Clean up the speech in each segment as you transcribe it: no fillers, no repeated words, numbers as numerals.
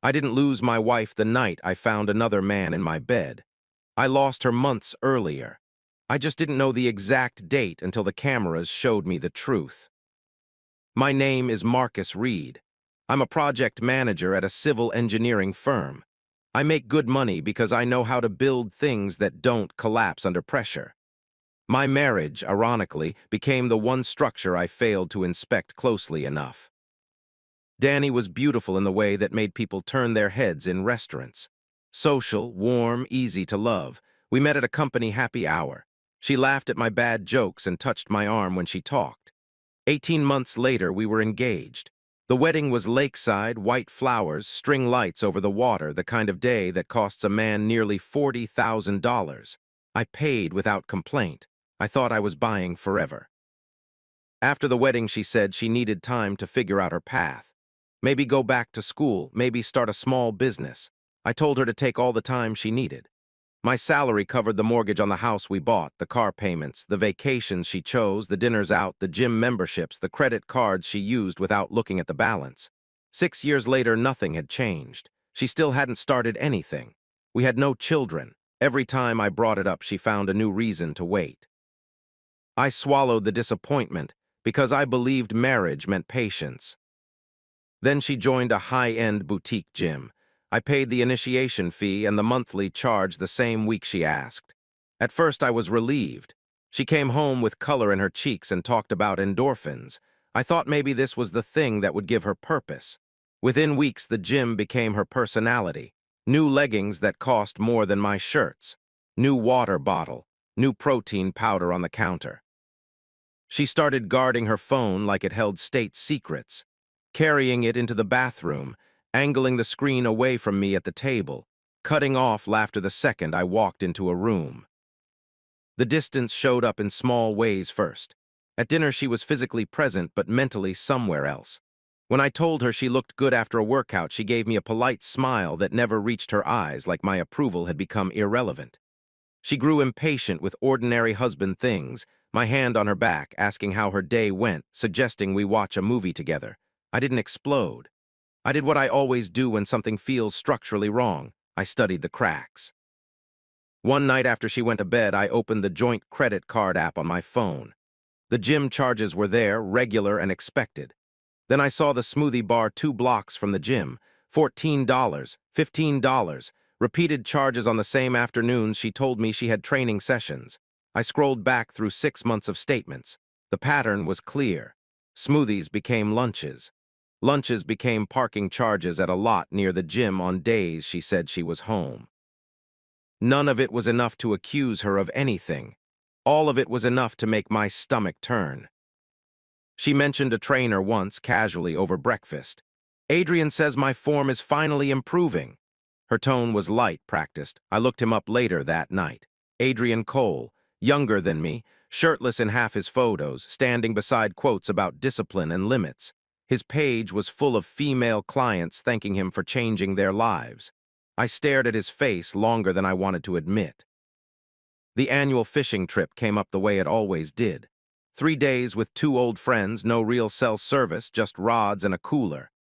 I didn't lose my wife the night I found another man in my bed. I lost her months earlier. I just didn't know the exact date until the cameras showed me the truth. My name is Marcus Reed. I'm a project manager at a civil engineering firm. I make good money because I know how to build things that don't collapse under pressure. My marriage, ironically, became the one structure I failed to inspect closely enough. Danny was beautiful in the way that made people turn their heads in restaurants. Social, warm, easy to love. We met at a company happy hour. She laughed at my bad jokes and touched my arm when she talked. 18 months later, we were engaged. The wedding was lakeside, white flowers, string lights over the water, the kind of day that costs a man nearly $40,000. I paid without complaint. I thought I was buying forever. After the wedding, she said she needed time to figure out her path. Maybe go back to school, maybe start a small business. I told her to take all the time she needed. My salary covered the mortgage on the house we bought, the car payments, the vacations she chose, the dinners out, the gym memberships, the credit cards she used without looking at the balance. 6 years later, nothing had changed. She still hadn't started anything. We had no children. Every time I brought it up, she found a new reason to wait. I swallowed the disappointment because I believed marriage meant patience. Then she joined a high-end boutique gym. I paid the initiation fee and the monthly charge the same week she asked. At first, I was relieved. She came home with color in her cheeks and talked about endorphins. I thought maybe this was the thing that would give her purpose. Within weeks, the gym became her personality. New leggings that cost more than my shirts. New water bottle. New protein powder on the counter. She started guarding her phone like it held state secrets, carrying it into the bathroom, angling the screen away from me at the table, cutting off laughter the second I walked into a room. The distance showed up in small ways first. At dinner, she was physically present but mentally somewhere else. When I told her she looked good after a workout, she gave me a polite smile that never reached her eyes, like my approval had become irrelevant. She grew impatient with ordinary husband things, my hand on her back, asking how her day went, suggesting we watch a movie together. I didn't explode. I did what I always do when something feels structurally wrong. I studied the cracks. One night after she went to bed, I opened the joint credit card app on my phone. The gym charges were there, regular and expected. Then I saw the smoothie bar 2 blocks from the gym, $14, $15, repeated charges on the same afternoons she told me she had training sessions. I scrolled back through 6 months of statements. The pattern was clear. Smoothies became lunches. Lunches became parking charges at a lot near the gym on days she said she was home. None of it was enough to accuse her of anything. All of it was enough to make my stomach turn. She mentioned a trainer once, casually, over breakfast. Adrian says my form is finally improving. Her tone was light, practiced. I looked him up later that night. Adrian Cole, younger than me, shirtless in half his photos, standing beside quotes about discipline and limits. His page was full of female clients thanking him for changing their lives. I stared at his face longer than I wanted to admit. The annual fishing trip came up the way it always did. 3 days with 2 old friends, no real cell service, just rods and a cooler.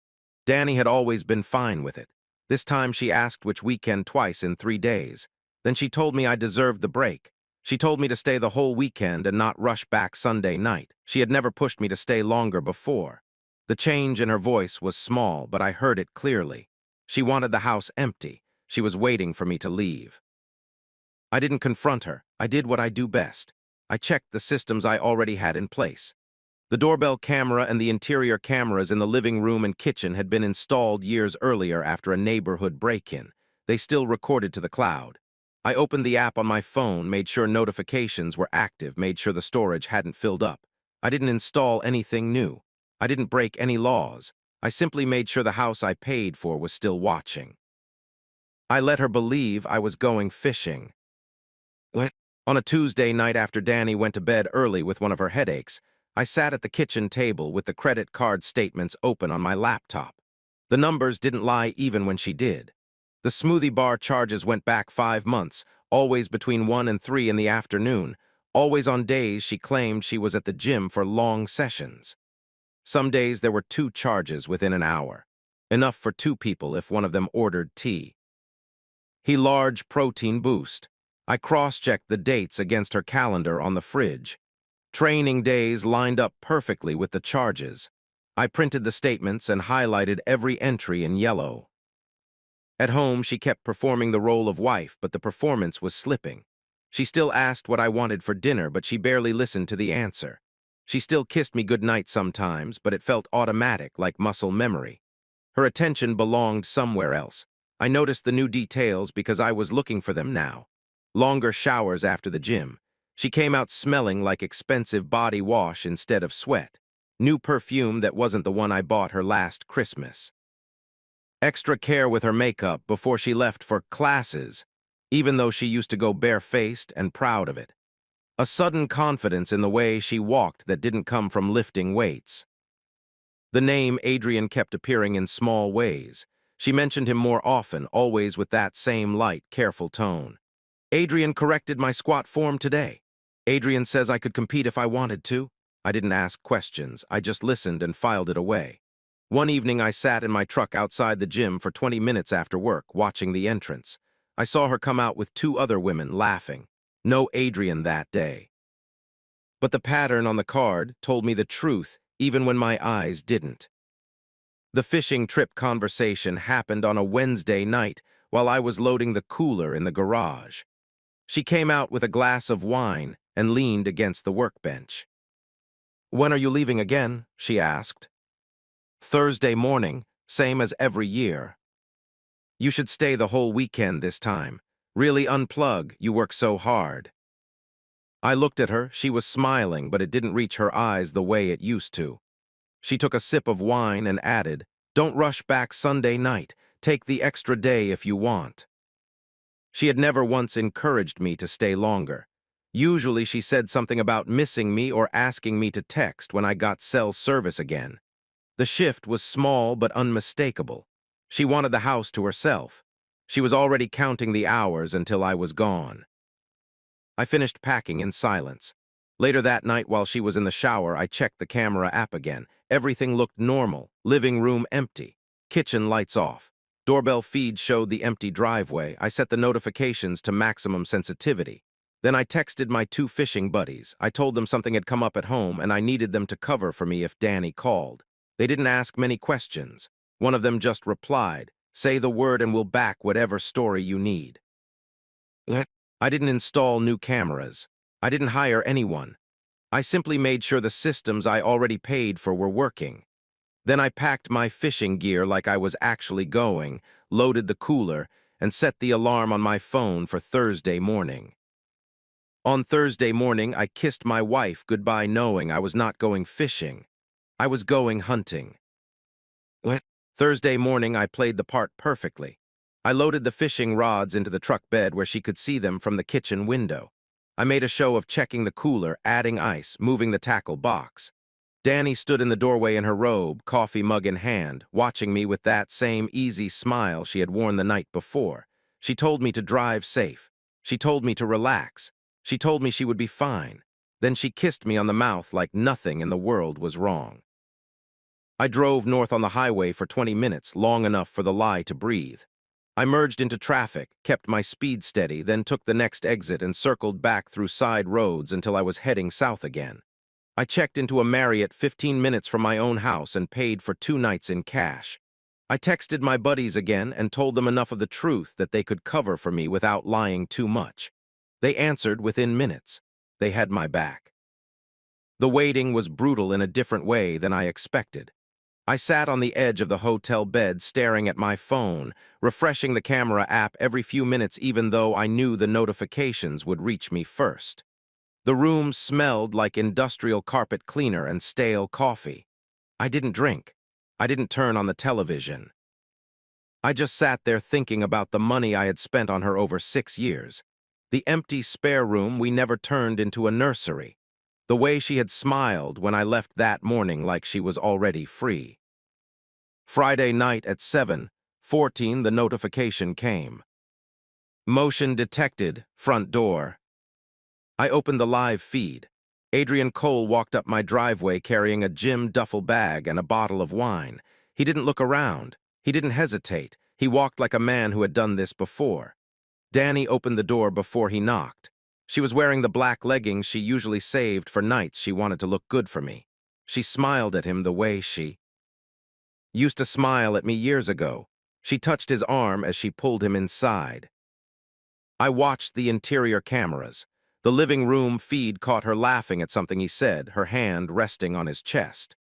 Danny had always been fine with it. This time she asked which weekend twice in 3 days. Then she told me I deserved the break. She told me to stay the whole weekend and not rush back Sunday night. She had never pushed me to stay longer before. The change in her voice was small, but I heard it clearly. She wanted the house empty. She was waiting for me to leave. I didn't confront her. I did what I do best. I checked the systems I already had in place. The doorbell camera and the interior cameras in the living room and kitchen had been installed years earlier after a neighborhood break-in. They still recorded to the cloud. I opened the app on my phone, made sure notifications were active, made sure the storage hadn't filled up. I didn't install anything new. I didn't break any laws. I simply made sure the house I paid for was still watching. I let her believe I was going fishing. On a Tuesday night after Danny went to bed early with one of her headaches, I sat at the kitchen table with the credit card statements open on my laptop. The numbers didn't lie even when she did. The smoothie bar charges went back 5 months, always between 1 and 3 in the afternoon, always on days she claimed she was at the gym for long sessions. Some days there were 2 charges within an hour. enough for 2 people if one of them ordered tea. He large protein boost. I cross-checked the dates against her calendar on the fridge. Training days lined up perfectly with the charges. I printed the statements and highlighted every entry in yellow. At home, she kept performing the role of wife, but the performance was slipping. She still asked what I wanted for dinner, but she barely listened to the answer. She still kissed me goodnight sometimes, but it felt automatic, like muscle memory. Her attention belonged somewhere else. I noticed the new details because I was looking for them now. Longer showers after the gym. She came out smelling like expensive body wash instead of sweat. New perfume that wasn't the one I bought her last Christmas. Extra care with her makeup before she left for classes, even though she used to go barefaced and proud of it. A sudden confidence in the way she walked that didn't come from lifting weights. The name Adrian kept appearing in small ways. She mentioned him more often, always with that same light, careful tone. Adrian corrected my squat form today. Adrian says I could compete if I wanted to. I didn't ask questions. I just listened and filed it away. One evening, I sat in my truck outside the gym for 20 minutes after work, watching the entrance. I saw her come out with 2 other women, laughing. No Adrian that day. But the pattern on the card told me the truth, even when my eyes didn't. The fishing trip conversation happened on a Wednesday night while I was loading the cooler in the garage. She came out with a glass of wine and leaned against the workbench. "When are you leaving again?" she asked. "Thursday morning, same as every year." "You should stay the whole weekend this time. Really unplug, you work so hard." I looked at her. She was smiling, but it didn't reach her eyes the way it used to. She took a sip of wine and added, "Don't rush back Sunday night. Take the extra day if you want." She had never once encouraged me to stay longer. Usually she said something about missing me or asking me to text when I got cell service again. The shift was small but unmistakable. She wanted the house to herself. She was already counting the hours until I was gone. I finished packing in silence. Later that night, while she was in the shower, I checked the camera app again. Everything looked normal. Living room empty. Kitchen lights off. Doorbell feed showed the empty driveway. I set the notifications to maximum sensitivity. Then I texted my 2 fishing buddies. I told them something had come up at home and I needed them to cover for me if Danny called. They didn't ask many questions. One of them just replied, "Say the word and we'll back whatever story you need." I didn't install new cameras. I didn't hire anyone. I simply made sure the systems I already paid for were working. Then I packed my fishing gear like I was actually going, loaded the cooler, and set the alarm on my phone for Thursday morning. On Thursday morning, I kissed my wife goodbye knowing I was not going fishing. I was going hunting. Thursday morning, I played the part perfectly. I loaded the fishing rods into the truck bed where she could see them from the kitchen window. I made a show of checking the cooler, adding ice, moving the tackle box. Danny stood in the doorway in her robe, coffee mug in hand, watching me with that same easy smile she had worn the night before. She told me to drive safe. She told me to relax. She told me she would be fine. Then she kissed me on the mouth like nothing in the world was wrong. I drove north on the highway for 20 minutes, long enough for the lie to breathe. I merged into traffic, kept my speed steady, then took the next exit and circled back through side roads until I was heading south again. I checked into a Marriott 15 minutes from my own house and paid for 2 nights in cash. I texted my buddies again and told them enough of the truth that they could cover for me without lying too much. They answered within minutes. They had my back. The waiting was brutal in a different way than I expected. I sat on the edge of the hotel bed staring at my phone, refreshing the camera app every few minutes even though I knew the notifications would reach me first. The room smelled like industrial carpet cleaner and stale coffee. I didn't drink. I didn't turn on the television. I just sat there thinking about the money I had spent on her over 6 years. The empty spare room we never turned into a nursery. The way she had smiled when I left that morning like she was already free. Friday night at 7:14, the notification came. Motion detected, front door. I opened the live feed. Adrian Cole walked up my driveway carrying a gym duffel bag and a bottle of wine. He didn't look around. He didn't hesitate. He walked like a man who had done this before. Danny opened the door before he knocked. She was wearing the black leggings she usually saved for nights she wanted to look good for me. She smiled at him the way she used to smile at me years ago. She touched his arm as she pulled him inside. I watched the interior cameras. The living room feed caught her laughing at something he said, her hand resting on his chest.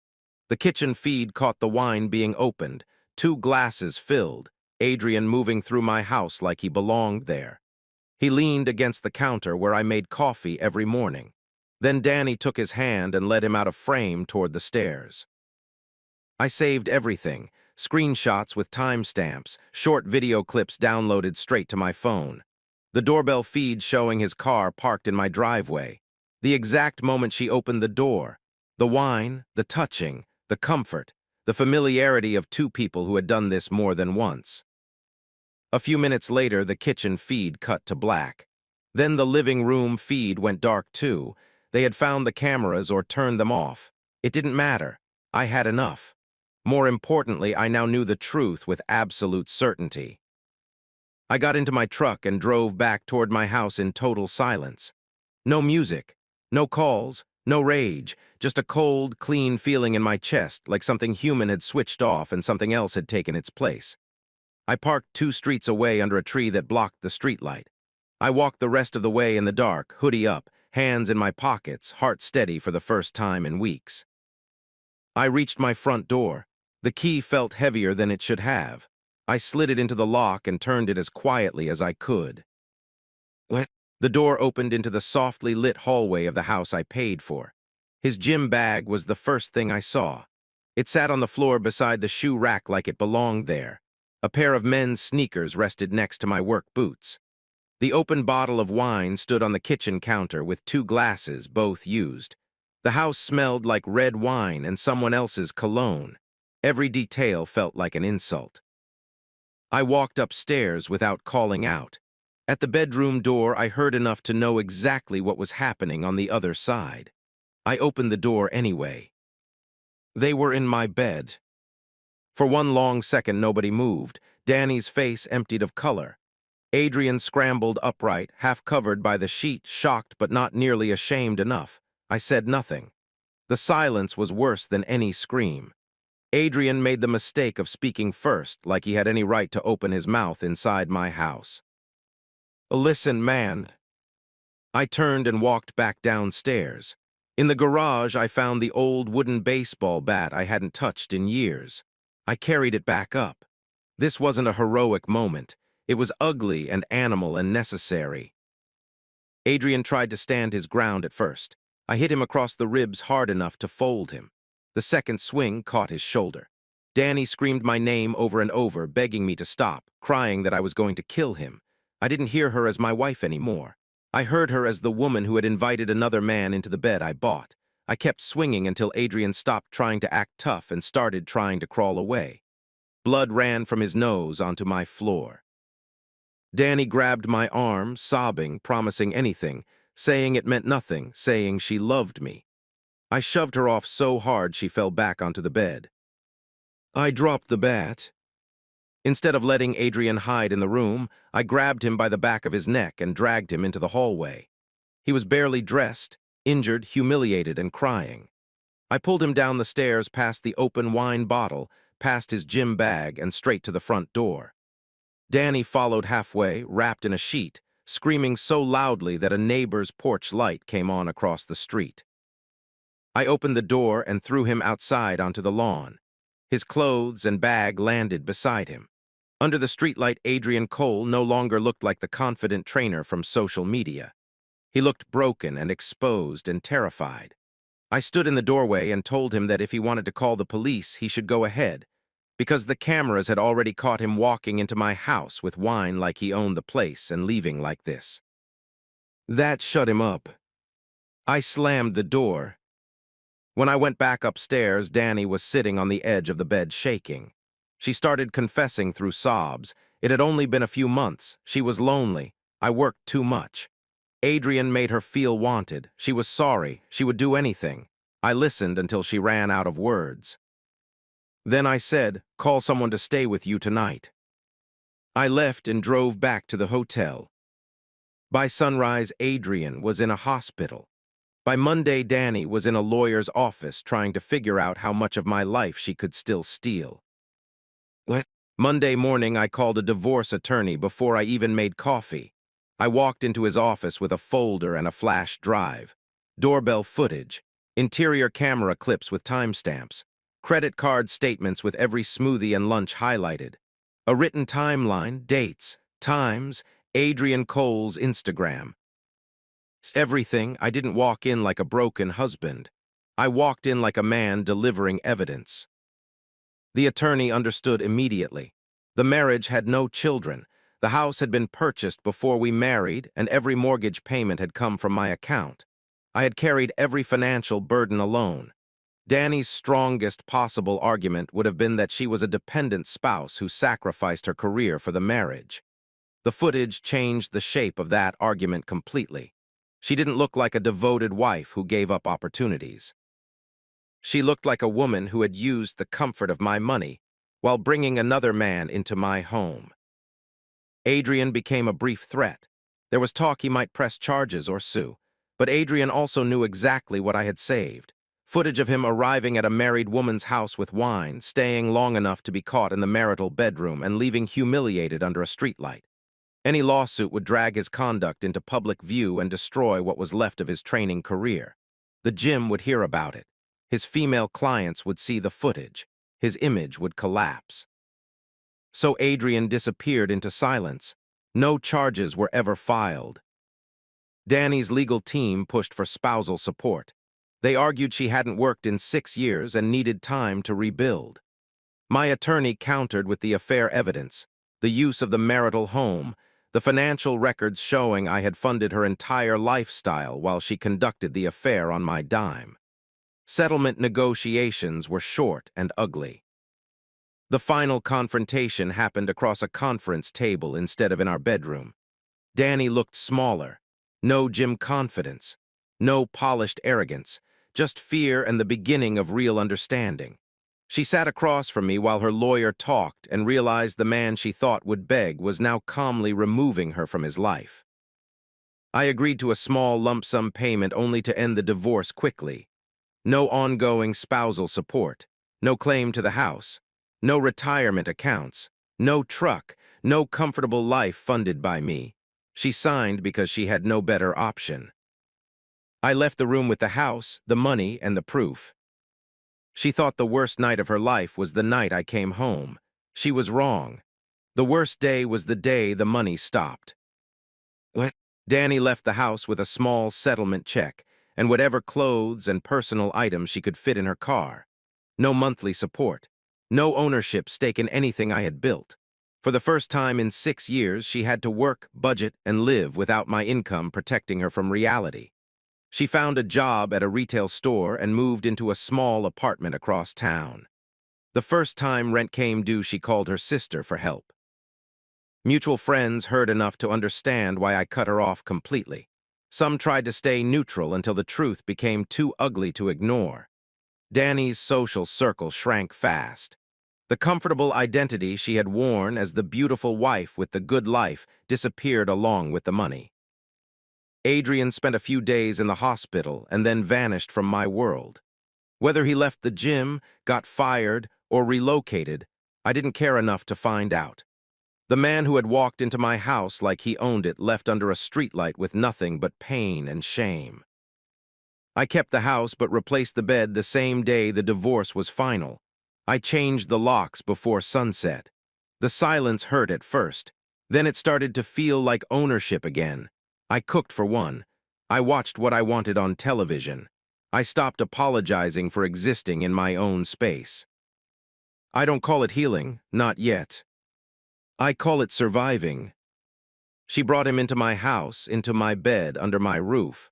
The kitchen feed caught the wine being opened, 2 glasses filled, Adrian moving through my house like he belonged there. He leaned against the counter where I made coffee every morning. Then Danny took his hand and led him out of frame toward the stairs. I saved everything, screenshots with timestamps, short video clips downloaded straight to my phone. The doorbell feed showing his car parked in my driveway. The exact moment she opened the door. The wine, the touching, the comfort, the familiarity of 2 people who had done this more than once. A few minutes later, the kitchen feed cut to black. Then the living room feed went dark too. They had found the cameras or turned them off. It didn't matter. I had enough. More importantly, I now knew the truth with absolute certainty. I got into my truck and drove back toward my house in total silence. No music, no calls, no rage, just a cold, clean feeling in my chest like something human had switched off and something else had taken its place. I parked 2 streets away under a tree that blocked the streetlight. I walked the rest of the way in the dark, hoodie up, hands in my pockets, heart steady for the first time in weeks. I reached my front door. The key felt heavier than it should have. I slid it into the lock and turned it as quietly as I could. The door opened into the softly lit hallway of the house I paid for. His gym bag was the first thing I saw. It sat on the floor beside the shoe rack like it belonged there. A pair of men's sneakers rested next to my work boots. The open bottle of wine stood on the kitchen counter with 2 glasses, both used. The house smelled like red wine and someone else's cologne. Every detail felt like an insult. I walked upstairs without calling out. At the bedroom door, I heard enough to know exactly what was happening on the other side. I opened the door anyway. They were in my bed. For one long second, nobody moved. Danny's face emptied of color. Adrian scrambled upright, half covered by the sheet, shocked but not nearly ashamed enough. I said nothing. The silence was worse than any scream. Adrian made the mistake of speaking first, like he had any right to open his mouth inside my house. "Listen, man." I turned and walked back downstairs. In the garage, I found the old wooden baseball bat I hadn't touched in years. I carried it back up. This wasn't a heroic moment. It was ugly and animal and necessary. Adrian tried to stand his ground at first. I hit him across the ribs hard enough to fold him. The second swing caught his shoulder. Danny screamed my name over and over, begging me to stop, crying that I was going to kill him. I didn't hear her as my wife anymore. I heard her as the woman who had invited another man into the bed I bought. I kept swinging until Adrian stopped trying to act tough and started trying to crawl away. Blood ran from his nose onto my floor. Danny grabbed my arm, sobbing, promising anything, saying it meant nothing, saying she loved me. I shoved her off so hard she fell back onto the bed. I dropped the bat. Instead of letting Adrian hide in the room, I grabbed him by the back of his neck and dragged him into the hallway. He was barely dressed, injured, humiliated, and crying. I pulled him down the stairs past the open wine bottle, past his gym bag, and straight to the front door. Danny followed halfway, wrapped in a sheet, screaming so loudly that a neighbor's porch light came on across the street. I opened the door and threw him outside onto the lawn. His clothes and bag landed beside him. Under the streetlight, Adrian Cole no longer looked like the confident trainer from social media. He looked broken and exposed and terrified. I stood in the doorway and told him that if he wanted to call the police, he should go ahead, because the cameras had already caught him walking into my house with wine like he owned the place and leaving like this. That shut him up. I slammed the door. When I went back upstairs, Danny was sitting on the edge of the bed shaking. She started confessing through sobs. It had only been a few months. She was lonely. I worked too much. Adrian made her feel wanted. She was sorry. She would do anything. I listened until she ran out of words. Then I said, call someone to stay with you tonight. I left and drove back to the hotel. By sunrise, Adrian was in a hospital. By Monday, Danny was in a lawyer's office trying to figure out how much of my life she could still steal. Monday morning, I called a divorce attorney before I even made coffee. I walked into his office with a folder and a flash drive, doorbell footage, interior camera clips with timestamps, credit card statements with every smoothie and lunch highlighted, a written timeline, dates, times, Adrian Cole's Instagram. Everything. I didn't walk in like a broken husband. I walked in like a man delivering evidence. The attorney understood immediately. The marriage had no children. The house had been purchased before we married, and every mortgage payment had come from my account. I had carried every financial burden alone. Danny's strongest possible argument would have been that she was a dependent spouse who sacrificed her career for the marriage. The footage changed the shape of that argument completely. She didn't look like a devoted wife who gave up opportunities. She looked like a woman who had used the comfort of my money while bringing another man into my home. Adrian became a brief threat. There was talk he might press charges or sue, but Adrian also knew exactly what I had saved. Footage of him arriving at a married woman's house with wine, staying long enough to be caught in the marital bedroom, and leaving humiliated under a streetlight. Any lawsuit would drag his conduct into public view and destroy what was left of his training career. The gym would hear about it. His female clients would see the footage. His image would collapse. So Adrian disappeared into silence. No charges were ever filed. Danny's legal team pushed for spousal support. They argued she hadn't worked in 6 years and needed time to rebuild. My attorney countered with the affair evidence, the use of the marital home, the financial records showing I had funded her entire lifestyle while she conducted the affair on my dime. Settlement negotiations were short and ugly. The final confrontation happened across a conference table instead of in our bedroom. Danny looked smaller. No gym confidence. No polished arrogance. Just fear and the beginning of real understanding. She sat across from me while her lawyer talked and realized the man she thought would beg was now calmly removing her from his life. I agreed to a small lump sum payment only to end the divorce quickly. No ongoing spousal support. No claim to the house. No retirement accounts. No truck. No comfortable life funded by me. She signed because she had no better option. I left the room with the house, the money, and the proof. She thought the worst night of her life was the night I came home. She was wrong. The worst day was the day the money stopped. Danny left the house with a small settlement check and whatever clothes and personal items she could fit in her car. No monthly support. No ownership stake in anything I had built. For the first time in 6 years, she had to work, budget, and live without my income protecting her from reality. She found a job at a retail store and moved into a small apartment across town. The first time rent came due, she called her sister for help. Mutual friends heard enough to understand why I cut her off completely. Some tried to stay neutral until the truth became too ugly to ignore. Danny's social circle shrank fast. The comfortable identity she had worn as the beautiful wife with the good life disappeared along with the money. Adrian spent a few days in the hospital and then vanished from my world. Whether he left the gym, got fired, or relocated, I didn't care enough to find out. The man who had walked into my house like he owned it left under a streetlight with nothing but pain and shame. I kept the house but replaced the bed the same day the divorce was final. I changed the locks before sunset. The silence hurt at first. Then it started to feel like ownership again. I cooked for one. I watched what I wanted on television. I stopped apologizing for existing in my own space. I don't call it healing, not yet. I call it surviving. She brought him into my house, into my bed, under my roof.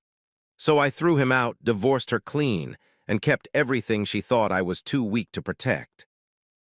So I threw him out, divorced her clean, and kept everything she thought I was too weak to protect.